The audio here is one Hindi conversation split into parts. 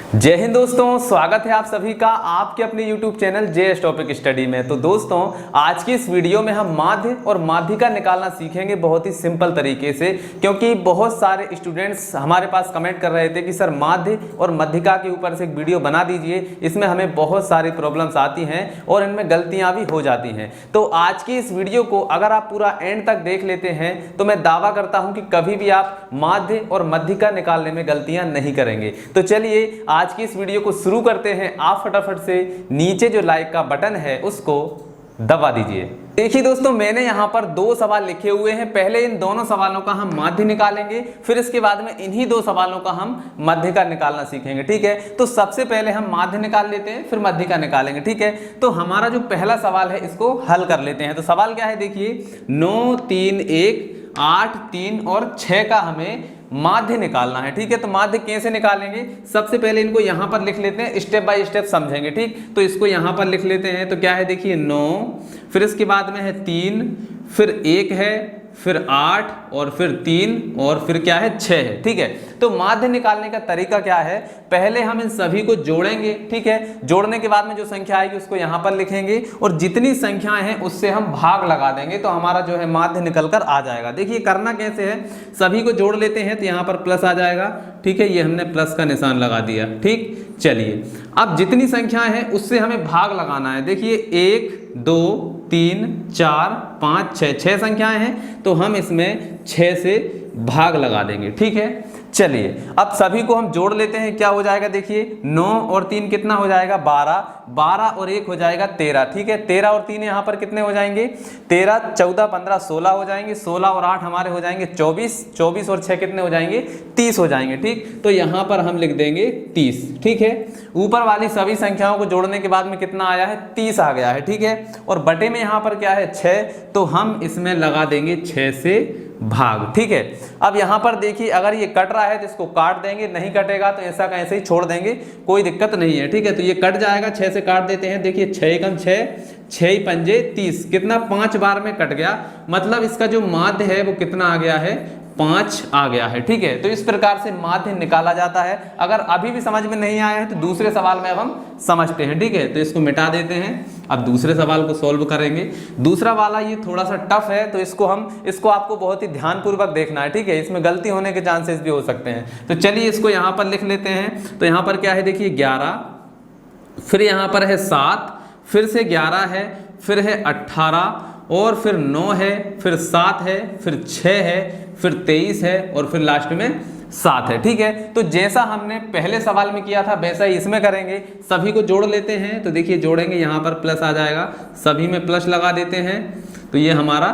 जय हिंद दोस्तों, स्वागत है आप सभी का आपके अपने YouTube channel JS topic study में। तो दोस्तों, आज की इस वीडियो में हम माध्य और माध्यिका निकालना सीखेंगे बहुत ही सिंपल तरीके से, क्योंकि बहुत सारे स्टूडेंट्स हमारे पास कमेंट कर रहे थे कि सर माध्य और माध्यिका के ऊपर से एक वीडियो बना दीजिए, इसमें हमें बहुत सारी प्रॉब्लम्स आती हैं और इनमें गलतियाँ भी हो जाती हैं। तो आज की इस वीडियो को अगर आप पूरा एंड तक देख लेते हैं तो मैं दावा करता हूँ कि कभी भी आप माध्य और माध्यिका निकालने में गलतियाँ नहीं करेंगे। तो चलिए आज की इस वीडियो को शुरू करते हैं। आप फटाफट से नीचे जो लाइक का बटन है उसको दबा दीजिए। देखिए दोस्तों, मैंने यहाँ पर दो सवाल लिखे हुए हैं। पहले इन दोनों सवालों का हम माध्य निकालेंगे, फिर इसके बाद में इन्हीं दो सवालों का हम माध्यिका निकालना सीखेंगे। ठीक है, तो सबसे पहले हम माध्य निकाल लेते हैं, फिर माध्यिका निकालेंगे। ठीक है, तो हमारा जो पहला सवाल है इसको हल कर लेते हैं। तो सवाल क्या है, देखिए 9, 3, 1, 8, 3 और 6 का हमें माध्य निकालना है। ठीक है, तो माध्य कैसे निकालेंगे, सबसे पहले इनको यहां पर लिख लेते हैं, स्टेप बाय स्टेप समझेंगे। ठीक, तो इसको यहां पर लिख लेते हैं। तो क्या है, देखिए 9, फिर इसके बाद में है 3, फिर 1 है, फिर 8 और फिर 3 और फिर क्या है 6 है। ठीक है, तो माध्य निकालने का तरीका क्या है, पहले हम इन सभी को जोड़ेंगे। ठीक है, जोड़ने के बाद में जो संख्या आएगी उसको यहाँ पर लिखेंगे और जितनी संख्याएं हैं उससे हम भाग लगा देंगे, तो हमारा जो है माध्य निकल कर आ जाएगा। देखिए करना कैसे है, सभी को जोड़ लेते हैं तो यहाँ पर प्लस आ जाएगा। ठीक है, ये हमने प्लस का निशान लगा दिया। ठीक, चलिए अब जितनी संख्याएं हैं उससे हमें भाग लगाना है। देखिए 1, 2, 3, 4, 5, 6 संख्याएं हैं, तो हम इसमें 6 से भाग लगा देंगे। ठीक है, चलिए अब सभी को हम जोड़ लेते हैं। क्या हो जाएगा, देखिए 9 और 3 कितना हो जाएगा, 12, 12 और 1 हो जाएगा 13। ठीक है, 13 और 3 यहाँ पर कितने हो जाएंगे, 13, 14, 15, 16 हो जाएंगे। 16 और 8 हमारे हो जाएंगे 24, 24 और 6 कितने हो जाएंगे, 30 हो जाएंगे। ठीक, तो यहाँ पर हम लिख देंगे 30। ठीक है, ऊपर वाली सभी संख्याओं को जोड़ने के बाद में कितना आया है, 30 आ गया है। ठीक है, और बटे में यहाँ पर क्या है 6, तो हम इसमें लगा देंगे 6 से भाग। ठीक है, अब यहाँ पर देखिए अगर ये कट रहा है तो इसको काट देंगे, नहीं कटेगा तो ऐसा का ऐसे ही छोड़ देंगे, कोई दिक्कत नहीं है। ठीक है, तो ये कट जाएगा, 6 से काट देते हैं। देखिए 6 एकम 6, 6 पंजे 30, कितना 5 बार में कट गया, मतलब इसका जो माध्य है वो कितना आ गया है, 5 आ गया है। ठीक है, तो इस प्रकार से माध्य निकाला जाता है। अगर अभी भी समझ में नहीं आया है तो दूसरे सवाल में अब हम समझते हैं। ठीक है, तो इसको मिटा देते हैं, अब दूसरे सवाल को सॉल्व करेंगे। दूसरा वाला ये थोड़ा सा टफ है, तो इसको आपको बहुत ही ध्यानपूर्वक देखना है। ठीक है, इसमें गलती होने के चांसेस भी हो सकते हैं। तो चलिए इसको यहाँ पर लिख लेते हैं। तो यहाँ पर क्या है, देखिए 11, फिर यहाँ पर है 7, फिर से 11 है, फिर है 18 और फिर 9 है, फिर 7 है, फिर 6 है, फिर 23 है और फिर लास्ट में 7 है। ठीक है, तो जैसा हमने पहले सवाल में किया था वैसा ही इसमें करेंगे। सभी को जोड़ लेते हैं। तो देखिए जोड़ेंगे, यहाँ पर प्लस आ जाएगा, सभी में प्लस लगा देते हैं, तो ये हमारा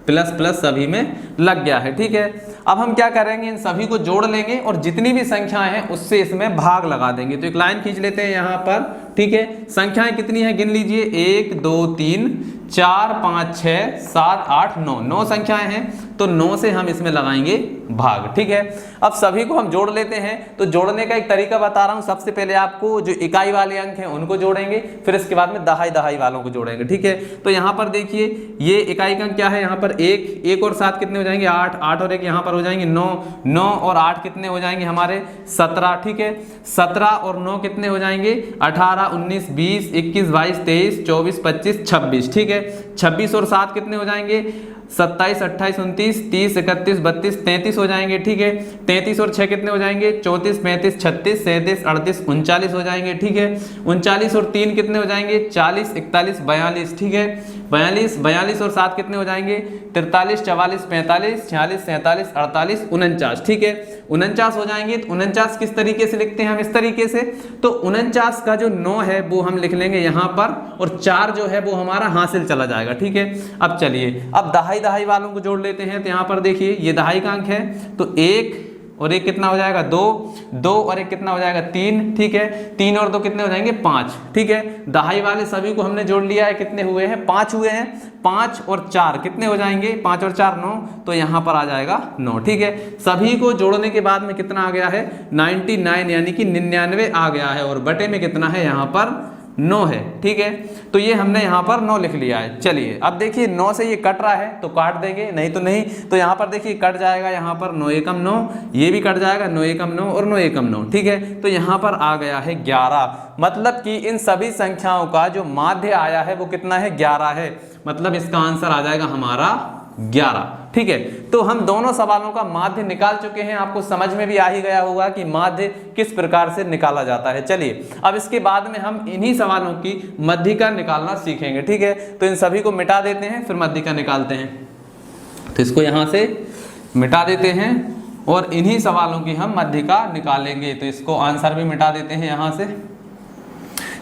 प्लस प्लस सभी में लग गया है। ठीक है, अब हम क्या करेंगे, इन सभी को जोड़ लेंगे और जितनी भी संख्याएं हैं उससे इसमें भाग लगा देंगे। तो एक लाइन खींच लेते हैं यहाँ पर। ठीक है, संख्याएं कितनी है गिन लीजिए, 1, 2, 3, 4, 5, 6, 7, 8, 9, 9 संख्याएं हैं, तो 9 से हम इसमें लगाएंगे भाग। ठीक है, अब सभी को हम जोड़ लेते हैं। तो जोड़ने का एक तरीका बता रहा हूं, सबसे पहले आपको जो इकाई वाले अंक हैं उनको जोड़ेंगे, फिर इसके बाद में दहाई दहाई वालों को जोड़ेंगे। ठीक है, तो यहाँ पर देखिए ये इकाई का अंक क्या है, यहाँ पर 1 और 7 कितने हो जाएंगे, 8, 8 और 1 यहाँ पर हो जाएंगे 9, 9 और 8 कितने हो जाएंगे हमारे 17। ठीक है, 17 और 9 कितने हो जाएंगे, 18, 19, 20, 21, 22, 23, 24, 25, 26। ठीक है, 26 और 7 कितने हो जाएंगे, 27, 28, 29, 30, 31, 32, 33 हो जाएंगे। ठीक है, 33 और 6 कितने हो जाएंगे, 34, 35, 36, 37, 38, 39 हो जाएंगे। ठीक है, 39 और 3 कितने हो जाएंगे, 40, 41, 42। ठीक है, 42 और 7 कितने हो जाएंगे, 43, 44, 45, 46, 47, 48, 49। ठीक है, 49 हो जाएंगे। तो 49 किस तरीके से लिखते हैं हम, इस तरीके से। तो 49 का जो 9 है वो हम लिख लेंगे यहाँ पर और 4 जो है वो हमारा हासिल चला जाएगा। ठीक है, अब चलिए अब दहाई दहाई वालों को जोड़ लेते हैं। तो यहाँ पर देखिए ये दहाई का अंक है, तो 1 और 1 कितना हो जाएगा, 2, 2 और 1 कितना हो जाएगा, 3। ठीक है, 3 और 2 कितने हो जाएंगे, 5। ठीक है, दहाई वाले सभी को हमने जोड़ लिया है, कितने हुए हैं, 5 हुए हैं। 5 और 4 कितने हो जाएंगे, 5 और 4 9, तो यहाँ पर आ जाएगा 9। ठीक है, सभी को जोड़ने के बाद में कितना आ गया है, 99 यानी कि 99 आ गया है और बटे में कितना है यहाँ पर 9 है, ठीक है। तो ये हमने यहाँ पर 9 लिख लिया है। चलिए अब देखिए 9 से ये कट रहा है तो काट देंगे, नहीं तो नहीं। तो यहाँ पर देखिए कट जाएगा, यहाँ पर 9 एकम 9, ये भी कट जाएगा 9 एकम 9 और 9 एकम 9, ठीक है। तो यहाँ पर आ गया है 11, मतलब कि इन सभी संख्याओं का जो माध्य आया है वो कितना है, 11 है। मतलब इसका आंसर आ जाएगा हमारा 11, ठीक है। तो हम दोनों सवालों का माध्य निकाल चुके हैं, आपको समझ में भी आ ही गया होगा कि माध्य किस प्रकार से निकाला जाता है। चलिए अब इसके बाद में हम इन्हीं सवालों की मध्यिका निकालना सीखेंगे, ठीक है। तो इन सभी को मिटा देते हैं, फिर मध्यिका निकालते हैं। तो इसको यहाँ से मिटा देते हैं और इन्हीं सवालों की हम मध्यिका निकालेंगे। तो इसको आंसर भी मिटा देते हैं यहाँ से।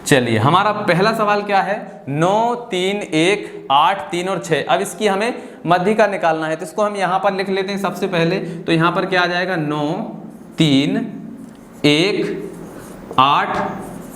चलिए हमारा पहला सवाल क्या है, 9, 3, 1, 8, 3 और 6। अब इसकी हमें मध्यिका निकालना है, तो इसको हम यहाँ पर लिख लेते हैं सबसे पहले। तो यहाँ पर क्या आ जाएगा, 9, 3, 1, 8,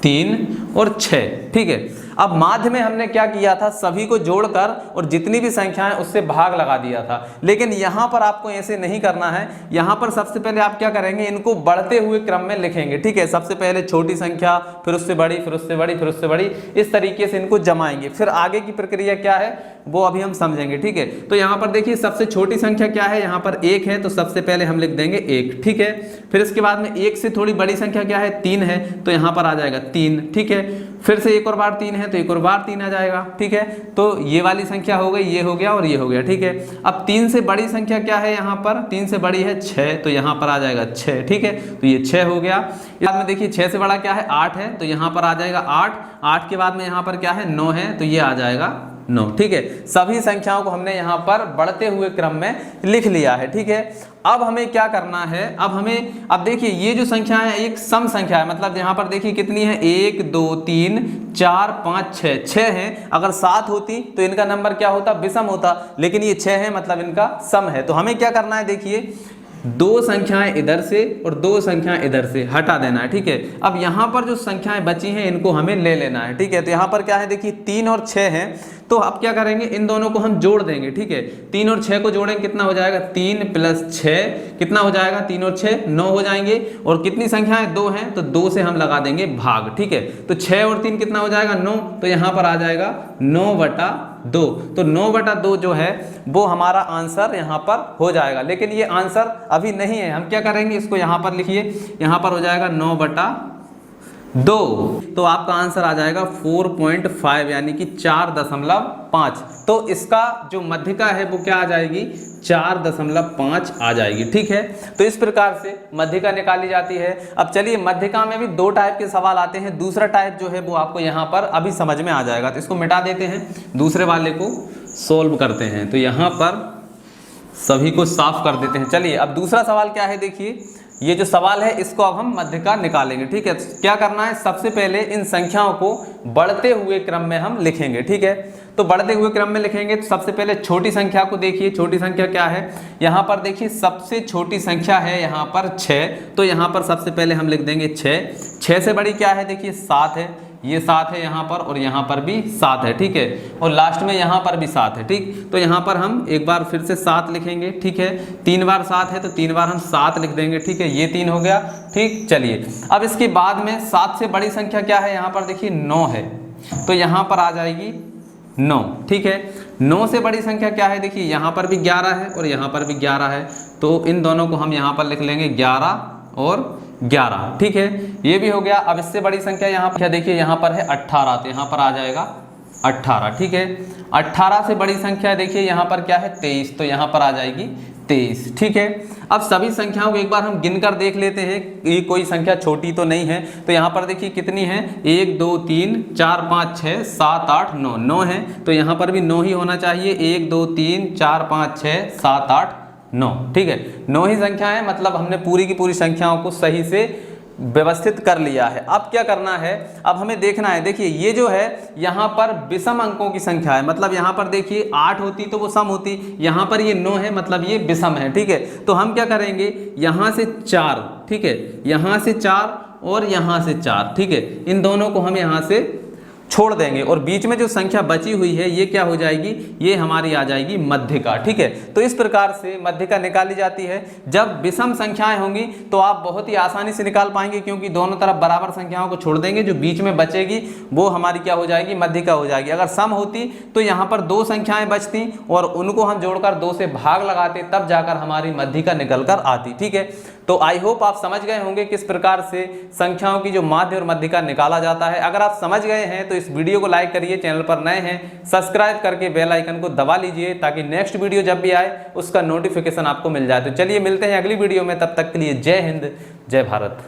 3 और 6, ठीक है। अब माध्य में हमने क्या किया था, सभी को जोड़कर और जितनी भी संख्याएं उससे भाग लगा दिया था। लेकिन यहाँ पर आपको ऐसे नहीं करना है। यहाँ पर सबसे पहले आप क्या करेंगे, इनको बढ़ते हुए क्रम में लिखेंगे, ठीक है। सबसे पहले छोटी संख्या, फिर उससे बड़ी, फिर उससे बड़ी, फिर उससे बड़ी, इस तरीके से इनको जमाएंगे। फिर आगे की प्रक्रिया क्या है वो अभी हम समझेंगे, ठीक है। तो यहाँ पर देखिए सबसे छोटी संख्या क्या है, यहाँ पर 1 है, तो सबसे पहले हम लिख देंगे 1, ठीक है। फिर इसके बाद में 1 से थोड़ी बड़ी संख्या क्या है, 3 है, तो यहाँ पर आ जाएगा 3, ठीक है। फिर से एक और बार 3 है तो एक और बार 3 आ जाएगा, ठीक है। तो ये वाली संख्या हो गई, ये हो गया और ये हो गया, ठीक है। अब 3 से बड़ी संख्या क्या है, यहाँ पर 3 से बड़ी है 6, तो यहाँ पर आ जाएगा 6, ठीक है। तो ये 6 हो गया। बाद में देखिए 6 से बड़ा क्या है, 8 है, तो यहाँ पर आ जाएगा 8। 8 के बाद में यहाँ पर क्या है, 9 है, तो ये आ जाएगा 9, ठीक है। सभी संख्याओं को हमने यहाँ पर बढ़ते हुए क्रम में लिख लिया है, ठीक है। अब हमें क्या करना है, अब देखिए ये जो संख्या है एक सम संख्या है, मतलब यहाँ पर देखिए कितनी है, 1, 2, 3, 4, 5, 6 है। अगर 7 होती तो इनका नंबर क्या होता, विषम होता, लेकिन ये 6 है, मतलब इनका सम है। तो हमें क्या करना है, देखिए 2 संख्याएं इधर से और 2 संख्याएं इधर से हटा देना है, ठीक है। अब यहाँ पर जो संख्याएं बची हैं इनको हमें ले लेना है, ठीक है। तो यहाँ पर क्या है, देखिए 3 और 6 है, तो अब क्या करेंगे, इन दोनों को हम जोड़ देंगे, ठीक है। 3 और 6 को जोड़ेंगे, कितना हो जाएगा, 3 + 6 कितना हो जाएगा, 3 और 6 9 हो जाएंगे। और कितनी संख्याएं 2 हैं, तो 2 से हम लगा देंगे भाग, ठीक है। तो 6 और 3 कितना हो जाएगा, 9, तो यहाँ पर आ जाएगा 9/2। तो 9/2 जो है वो हमारा आंसर यहाँ पर हो जाएगा। लेकिन ये आंसर अभी नहीं है, हम क्या करेंगे, इसको यहाँ पर लिखिए, यहाँ पर हो जाएगा 9/2। तो आपका आंसर आ जाएगा 4.5, यानी कि 4.5। तो इसका जो मध्यिका है वो क्या आ जाएगी, 4.5 आ जाएगी, ठीक है। तो इस प्रकार से मध्यिका निकाली जाती है। अब चलिए मध्यिका में भी 2 टाइप के सवाल आते हैं। दूसरा टाइप जो है वो आपको यहाँ पर अभी समझ में आ जाएगा। तो इसको मिटा देते हैं, दूसरे वाले को सोल्व करते हैं। तो यहाँ पर सभी को साफ कर देते हैं। चलिए अब दूसरा सवाल क्या है, देखिए ये जो सवाल है इसको अब हम मध्यिका निकालेंगे, ठीक है। क्या करना है, सबसे पहले इन संख्याओं को बढ़ते हुए क्रम में हम लिखेंगे, ठीक है। तो बढ़ते हुए क्रम में लिखेंगे तो सबसे पहले छोटी संख्या को देखिए, छोटी संख्या क्या है, यहाँ पर देखिए सबसे छोटी संख्या है यहाँ पर 6, तो यहाँ पर सबसे पहले हम लिख देंगे 6। 6 से बड़ी क्या है, देखिए 7 है, ये 7 है यहाँ पर, और यहाँ पर भी 7 है, ठीक है। और लास्ट में यहाँ पर भी 7 है, ठीक। तो यहाँ पर हम एक बार फिर से 7 लिखेंगे, ठीक है। 3 बार 7 है तो 3 बार हम 7 लिख देंगे, ठीक है। ये 3 हो गया, ठीक। चलिए अब इसके बाद में 7 से बड़ी संख्या क्या है, यहाँ पर देखिए 9 है, तो यहाँ पर आ जाएगी 9, ठीक है। 9 से बड़ी संख्या क्या है, देखिए यहाँ पर भी 11 है और यहाँ पर भी 11 है, तो इन दोनों को हम यहाँ पर लिख लेंगे 11 और 11, ठीक है। ये भी हो गया। अब इससे बड़ी संख्या यहाँ पर क्या, देखिए यहाँ पर है 18, तो यहाँ पर आ जाएगा 18, ठीक है। 18 से बड़ी संख्या देखिए यहाँ पर क्या है 23, तो यहाँ पर आ जाएगी 23, ठीक है। अब सभी संख्याओं को एक बार हम गिनकर देख लेते हैं, ये कोई संख्या छोटी तो नहीं है। तो यहाँ पर देखिए कितनी है, 1, 2, 3, 4, 5, 6, 7, 8, 9, 9 है, तो यहाँ पर भी 9 ही होना चाहिए। 1, 2, 3, 4, 5, 6, 7, 8, 9, ठीक है। 9 ही संख्या है, मतलब हमने पूरी की पूरी संख्याओं को सही से व्यवस्थित कर लिया है। अब क्या करना है, अब हमें देखना है, देखिए ये जो है यहाँ पर विषम अंकों की संख्या है, मतलब यहाँ पर देखिए 8 होती तो वो सम होती, यहाँ पर ये 9 है, मतलब ये विषम है, ठीक है। तो हम क्या करेंगे, यहाँ से 4, ठीक है, यहाँ से 4 और यहाँ से 4, ठीक है, इन दोनों को हम यहाँ से छोड़ देंगे और बीच में जो संख्या बची हुई है ये क्या हो जाएगी, ये हमारी आ जाएगी मध्यिका। ठीक है, तो इस प्रकार से मध्यिका निकाली जाती है। जब विषम संख्याएं होंगी तो आप बहुत ही आसानी से निकाल पाएंगे, क्योंकि दोनों तरफ बराबर संख्याओं को छोड़ देंगे, जो बीच में बचेगी वो हमारी क्या हो जाएगी, मध्यिका हो जाएगी। अगर सम होती तो यहाँ पर दो संख्याएं बचती और उनको हम जोड़कर 2 से भाग लगाते, तब जाकर हमारी मध्यिका निकल कर आती। ठीक है, तो आई होप आप समझ गए होंगे किस प्रकार से संख्याओं की जो माध्य और मध्यिका निकाला जाता है। अगर आप समझ गए हैं तो इस वीडियो को लाइक करिए, चैनल पर नए हैं सब्सक्राइब करके बेल आइकन को दबा लीजिए, ताकि नेक्स्ट वीडियो जब भी आए उसका नोटिफिकेशन आपको मिल जाए। तो चलिए मिलते हैं अगली वीडियो में, तब तक के लिए जय हिंद जय भारत।